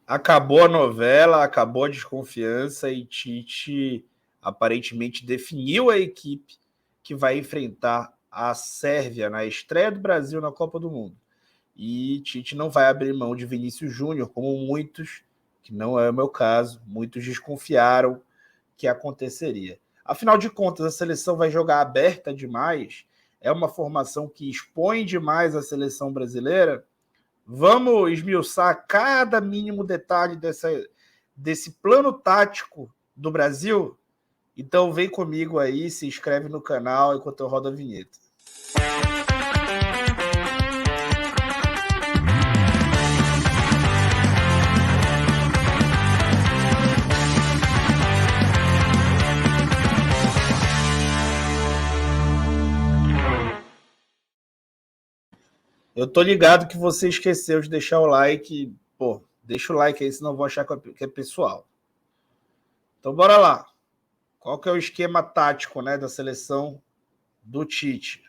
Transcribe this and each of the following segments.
Acabou a novela, acabou a desconfiança e Tite aparentemente definiu a equipe que vai enfrentar a Sérvia na estreia do Brasil na Copa do Mundo. E Tite não vai abrir mão de Vinícius Júnior, como muitos, que não é o meu caso, muitos desconfiaram que aconteceria. Afinal de contas, a seleção vai jogar aberta demais, é uma formação que expõe demais a seleção brasileira. Vamos esmiuçar cada mínimo detalhe desse plano tático do Brasil? Então vem comigo aí, se inscreve no canal enquanto eu rodo a vinheta. Eu tô ligado que você esqueceu de deixar o like. Pô, deixa o like aí, senão eu vou achar que é pessoal. Então bora lá. Qual que é o esquema tático, né, da seleção do Tite?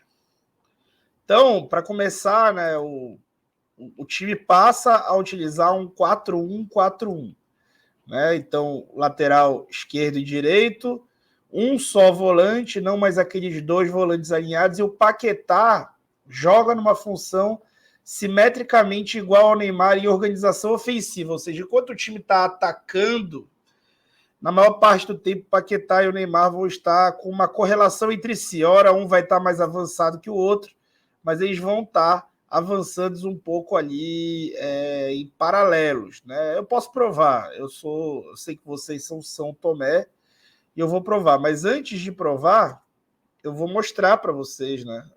Então, para começar, né, o time passa a utilizar um 4-1-4-1. Né? Então, lateral esquerdo e direito, um só volante, não mais aqueles dois volantes alinhados, e o Paquetá joga numa função simetricamente igual ao Neymar em organização ofensiva, ou seja, enquanto o time está atacando, na maior parte do tempo, o Paquetá e o Neymar vão estar com uma correlação entre si. Ora, um vai estar mais avançado que o outro, mas eles vão estar avançando um pouco ali em paralelos. Né? Eu posso provar, eu sei que vocês são São Tomé, e eu vou provar. Mas antes de provar, eu vou mostrar para vocês, né,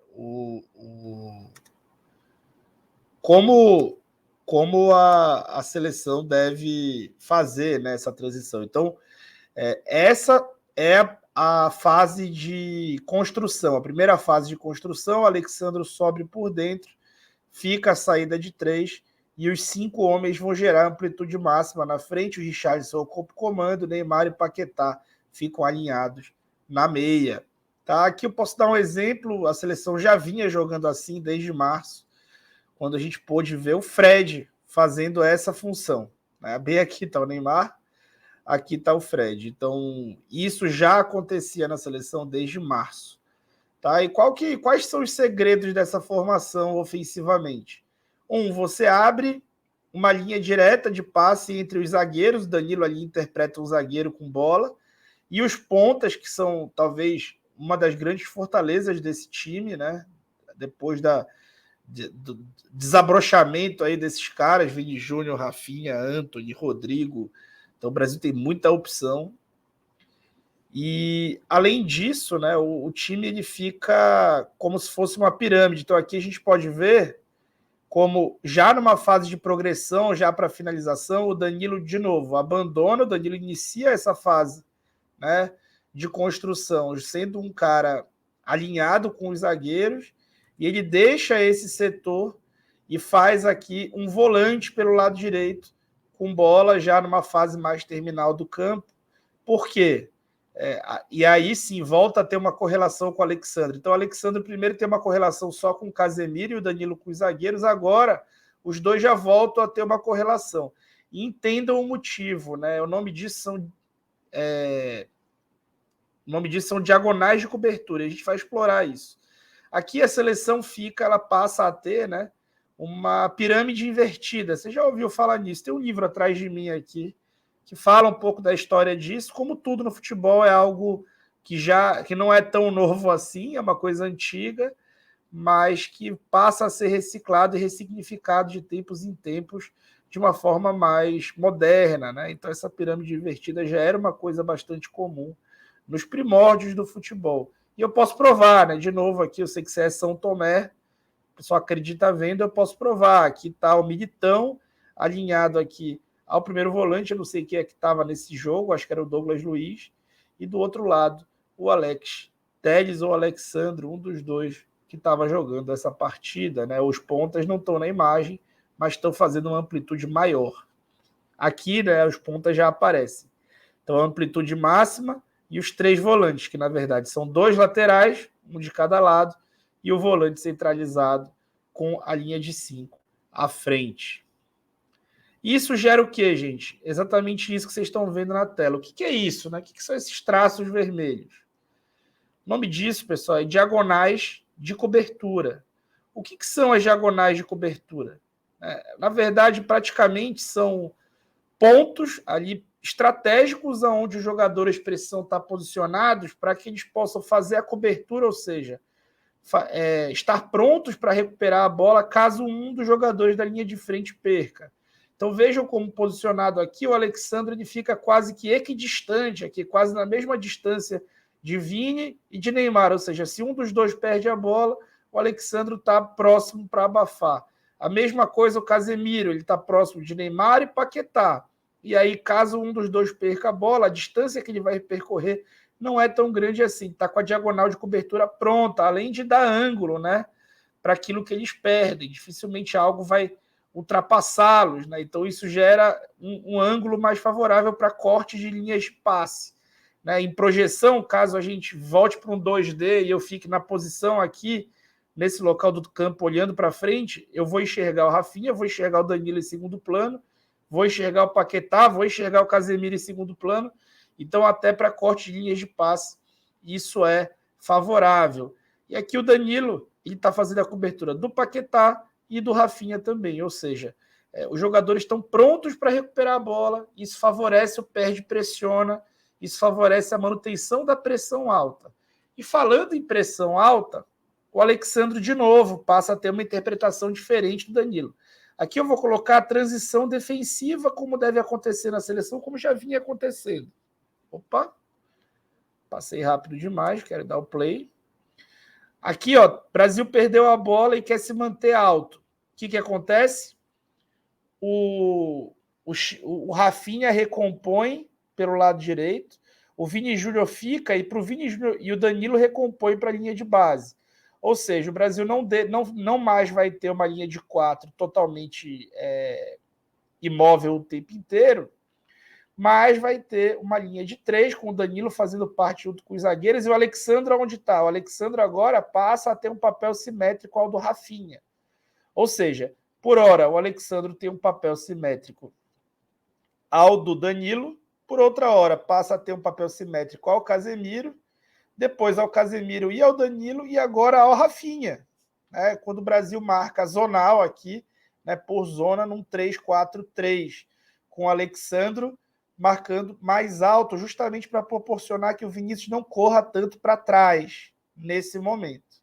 como a seleção deve fazer, né, essa transição. Então, essa é a fase de construção, a primeira fase de construção. O Alexandre sobe por dentro, fica a saída de 3 e os 5 homens vão gerar amplitude máxima na frente. O Richarlison ocupa o comando, Neymar e Paquetá ficam alinhados na meia. Tá? Aqui eu posso dar um exemplo, a seleção já vinha jogando assim desde março, quando a gente pôde ver o Fred fazendo essa função. Né? Bem aqui está o Neymar, aqui está o Fred. Então, isso já acontecia na seleção desde março. Tá? E quais são os segredos dessa formação ofensivamente? Você abre uma linha direta de passe entre os zagueiros, o Danilo ali interpreta um zagueiro com bola, e os pontas, que são talvez uma das grandes fortalezas desse time, né? Depois do desabrochamento aí desses caras, Vini Júnior, Rafinha, Antony, Rodrigo. Então o Brasil tem muita opção. E além disso, né, o time ele fica como se fosse uma pirâmide. Então aqui a gente pode ver como já numa fase de progressão, já para finalização, o Danilo de novo abandona, o Danilo inicia essa fase, né, de construção, sendo um cara alinhado com os zagueiros, e ele deixa esse setor e faz aqui um volante pelo lado direito, com bola já numa fase mais terminal do campo. Por quê? E aí sim volta a ter uma correlação com o Alexandre. Então o Alexandre primeiro tem uma correlação só com o Casemiro e o Danilo com os zagueiros, agora os dois já voltam a ter uma correlação. E entendam o motivo, né? O nome disso são diagonais de cobertura, a gente vai explorar isso. Aqui a seleção ela passa a ter, né, uma pirâmide invertida. Você já ouviu falar nisso? Tem um livro atrás de mim aqui que fala um pouco da história disso. Como tudo no futebol é algo que não é tão novo assim, é uma coisa antiga, mas que passa a ser reciclado e ressignificado de tempos em tempos de uma forma mais moderna, né? Então essa pirâmide invertida já era uma coisa bastante comum nos primórdios do futebol. E eu posso provar, né? De novo aqui, eu sei que você é São Tomé, o pessoal acredita vendo, eu posso provar. Aqui está o Militão alinhado aqui ao primeiro volante, eu não sei quem é que estava nesse jogo, acho que era o Douglas Luiz, e do outro lado, o Alex Telles ou Alexandre, um dos dois que estava jogando essa partida. Né? Os pontas não estão na imagem, mas estão fazendo uma amplitude maior. Aqui, né, os pontas já aparecem. Então, a amplitude máxima e os 3 volantes, que na verdade são 2 laterais, um de cada lado, e o volante centralizado com a linha de 5 à frente. Isso gera o quê, gente? Exatamente isso que vocês estão vendo na tela. O que é isso, né? O que são esses traços vermelhos? O nome disso, pessoal, é diagonais de cobertura. O que são as diagonais de cobertura? Na verdade, praticamente são pontos ali estratégicos onde os jogadores precisam estar posicionados para que eles possam fazer a cobertura, ou seja, estar prontos para recuperar a bola caso um dos jogadores da linha de frente perca. Então vejam como posicionado aqui, o Alexandre ele fica quase que equidistante, aqui quase na mesma distância de Vini e de Neymar, ou seja, se um dos dois perde a bola, o Alexandre está próximo para abafar. A mesma coisa o Casemiro, ele está próximo de Neymar e Paquetá. E aí, caso um dos dois perca a bola, a distância que ele vai percorrer não é tão grande assim. Está com a diagonal de cobertura pronta, além de dar ângulo, né, para aquilo que eles perdem. Dificilmente algo vai ultrapassá-los, né? Então isso gera um ângulo mais favorável para corte de linhas de passe. Né? Em projeção, caso a gente volte para um 2D e eu fique na posição aqui, nesse local do campo, olhando para frente, eu vou enxergar o Rafinha, vou enxergar o Danilo em segundo plano, vou enxergar o Paquetá, vou enxergar o Casemiro em segundo plano. Então, até para corte de linhas de passe, isso é favorável. E aqui o Danilo, ele está fazendo a cobertura do Paquetá e do Rafinha também, ou seja, os jogadores estão prontos para recuperar a bola, isso favorece o perde-pressiona, isso favorece a manutenção da pressão alta. E falando em pressão alta, o Alexandre, de novo, passa a ter uma interpretação diferente do Danilo. Aqui eu vou colocar a transição defensiva, como deve acontecer na seleção, como já vinha acontecendo. Opa, passei rápido demais, quero dar o play. Aqui, ó, Brasil perdeu a bola e quer se manter alto. O que acontece? O Rafinha recompõe pelo lado direito, o Vini Júnior fica e para o Vini Júnior e o Danilo recompõe para a linha de base. Ou seja, o Brasil não mais vai ter uma linha de 4 totalmente imóvel o tempo inteiro, mas vai ter uma linha de 3, com o Danilo fazendo parte junto com os zagueiros, e o Alexandre onde está? O Alexandre agora passa a ter um papel simétrico ao do Rafinha. Ou seja, por hora, o Alexandre tem um papel simétrico ao do Danilo, por outra hora, passa a ter um papel simétrico ao Casemiro, depois ao Casemiro e ao Danilo, e agora ao Rafinha. Né? Quando o Brasil marca zonal aqui, né, por zona, num 3-4-3, com o Alexandre marcando mais alto, justamente para proporcionar que o Vinícius não corra tanto para trás nesse momento.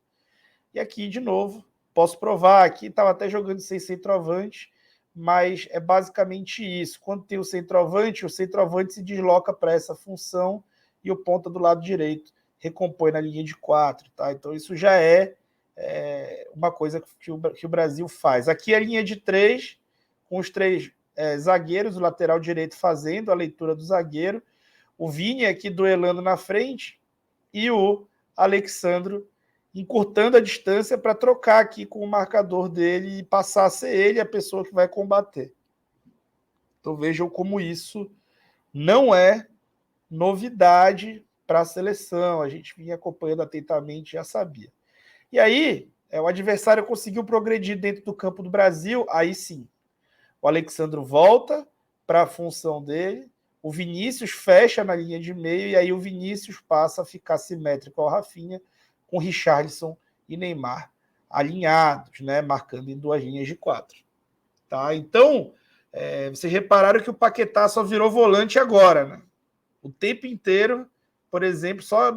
E aqui, de novo, posso provar, aqui estava até jogando sem centroavante, mas é basicamente isso. Quando tem o centroavante se desloca para essa função e o ponta do lado direito recompõe na linha de 4. Tá? Então isso já é uma coisa que o Brasil faz. Aqui a linha de 3, com os 3 zagueiros, o lateral direito fazendo a leitura do zagueiro, o Vini aqui duelando na frente e o Alexandre encurtando a distância para trocar aqui com o marcador dele e passar a ser ele a pessoa que vai combater. Então vejam como isso não é novidade para a seleção. A gente vinha acompanhando atentamente, já sabia. E aí, o adversário conseguiu progredir dentro do campo do Brasil, aí sim. O Alexandre volta para a função dele, o Vinícius fecha na linha de meio, e aí o Vinícius passa a ficar simétrico ao Rafinha, com Richarlison e Neymar alinhados, né, marcando em 2 linhas de 4. Tá? Então, vocês repararam que o Paquetá só virou volante agora, né? O tempo inteiro, por exemplo, só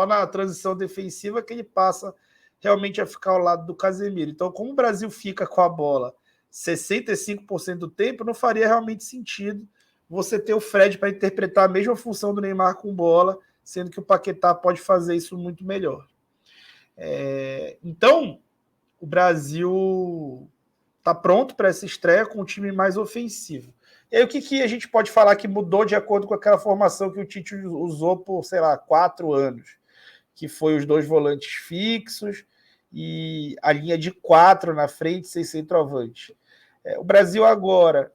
na transição defensiva que ele passa realmente a ficar ao lado do Casemiro. Então, como o Brasil fica com a bola 65% do tempo, não faria realmente sentido você ter o Fred para interpretar a mesma função do Neymar com bola, sendo que o Paquetá pode fazer isso muito melhor. Então, o Brasil está pronto para essa estreia com um time mais ofensivo. E aí, o que a gente pode falar que mudou de acordo com aquela formação que o Tite usou por, 4 anos? Que foi os 2 volantes fixos e a linha de 4 na frente, sem centroavante. O Brasil agora,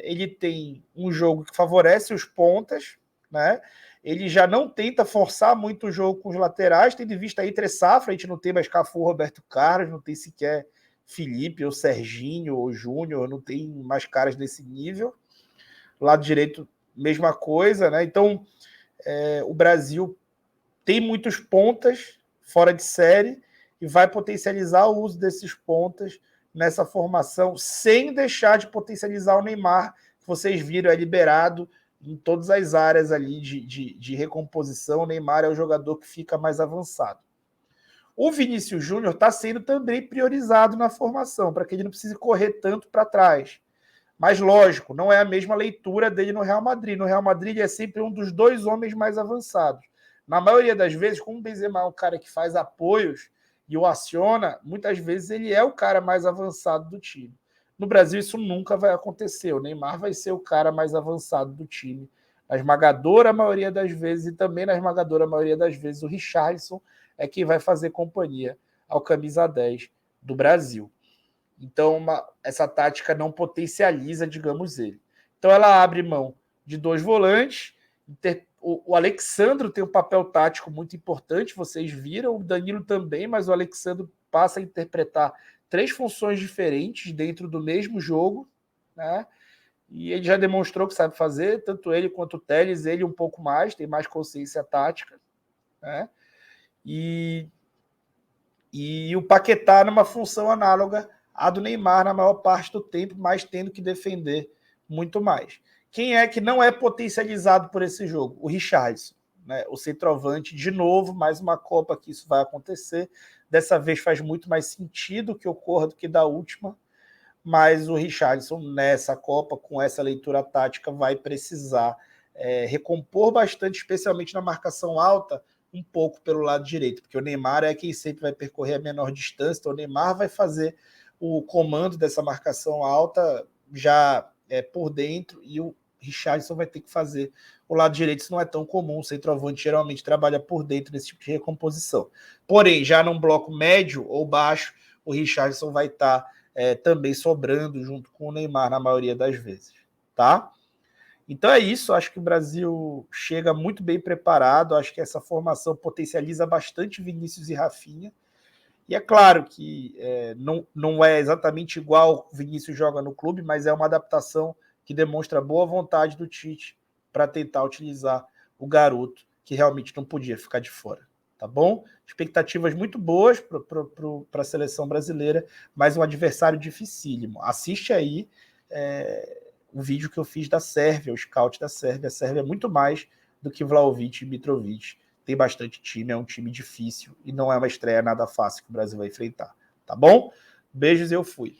ele tem um jogo que favorece os pontas, né? Ele já não tenta forçar muito o jogo com os laterais, tendo em vista aí entre safra, a gente não tem mais Cafu, Roberto Carlos, não tem sequer Felipe, ou Serginho, ou Júnior, não tem mais caras desse nível. Lado direito, mesma coisa, né? Então, o Brasil tem muitos pontas fora de série e vai potencializar o uso desses pontas nessa formação, sem deixar de potencializar o Neymar, que vocês viram, é liberado em todas as áreas ali de recomposição. O Neymar é o jogador que fica mais avançado. O Vinícius Júnior está sendo também priorizado na formação, para que ele não precise correr tanto para trás. Mas, lógico, não é a mesma leitura dele no Real Madrid. No Real Madrid, ele é sempre um dos dois homens mais avançados. Na maioria das vezes, como o Benzema é um cara que faz apoios e o aciona, muitas vezes ele é o cara mais avançado do time. No Brasil, isso nunca vai acontecer. O Neymar vai ser o cara mais avançado do time. Na esmagadora maioria das vezes, e também na esmagadora maioria das vezes, o Richarlison é quem vai fazer companhia ao camisa 10 do Brasil. Então, essa tática não potencializa, digamos, ele. Então, ela abre mão de dois volantes. O Alexandro tem um papel tático muito importante, vocês viram, o Danilo também, mas o Alexandro passa a interpretar 3 funções diferentes dentro do mesmo jogo, né? E ele já demonstrou que sabe fazer, tanto ele quanto o Telles, ele um pouco mais, tem mais consciência tática, né? E o Paquetá numa função análoga à do Neymar na maior parte do tempo, mas tendo que defender muito mais. Quem é que não é potencializado por esse jogo? O Richarlison, né? O centroavante, de novo, mais uma Copa que isso vai acontecer. Dessa vez faz muito mais sentido que ocorra do que da última, mas o Richarlison nessa Copa, com essa leitura tática, vai precisar recompor bastante, especialmente na marcação alta, um pouco pelo lado direito, porque o Neymar é quem sempre vai percorrer a menor distância, então o Neymar vai fazer o comando dessa marcação alta já por dentro, e o Richarlison vai ter que fazer o lado direito. Isso não é tão comum, o centroavante geralmente trabalha por dentro nesse tipo de recomposição. Porém, já num bloco médio ou baixo, o Richarlison vai estar também sobrando junto com o Neymar na maioria das vezes, tá? Então é isso, acho que o Brasil chega muito bem preparado, acho que essa formação potencializa bastante Vinícius e Rafinha, e é claro que não é exatamente igual o Vinícius joga no clube, mas é uma adaptação que demonstra boa vontade do Tite para tentar utilizar o garoto, que realmente não podia ficar de fora, tá bom? Expectativas muito boas para a seleção brasileira, mas um adversário dificílimo. Assiste aí o vídeo que eu fiz da Sérvia, o scout da Sérvia. A Sérvia é muito mais do que Vlahovic e Mitrovic. Tem bastante time, é um time difícil e não é uma estreia nada fácil que o Brasil vai enfrentar. Tá bom? Beijos, eu fui.